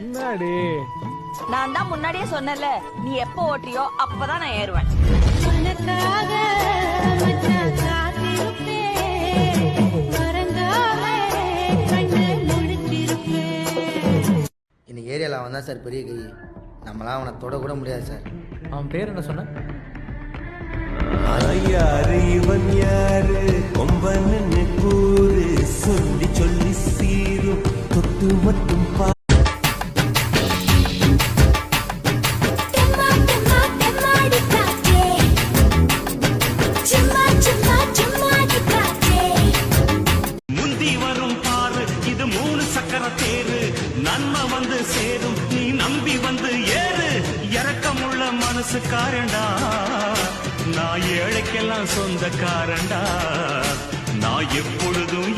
என்னடி நான் தான் முன்னாடியே சொன்னல, நீ எப்போ ஓட்டுறியோ அப்பதான் நான் ஏறுவேன். இன்னைக்கு ஏரியாவில் அவன் தான் சார் பெரிய கை. நம்மளாம் அவனை தொட கூட முடியாது சார். அவன் பேர் என்ன சொன்ன? யாரு இவன் யாரு கொம்பன்னு கூறு சொல்லி சொல்லி சீரும் தொட்டு மட்டும் முந்தி வரும் பாரு இது 3 சக்கர தேரு நன்மை வந்து சேரும் நீ நம்பி வந்து ஏறு இறக்கமுள்ள மனசுக்காரண்டா நான் ஏழைக்கெல்லாம் சொந்தக்காரண்டா நான் எப்பொழுதும்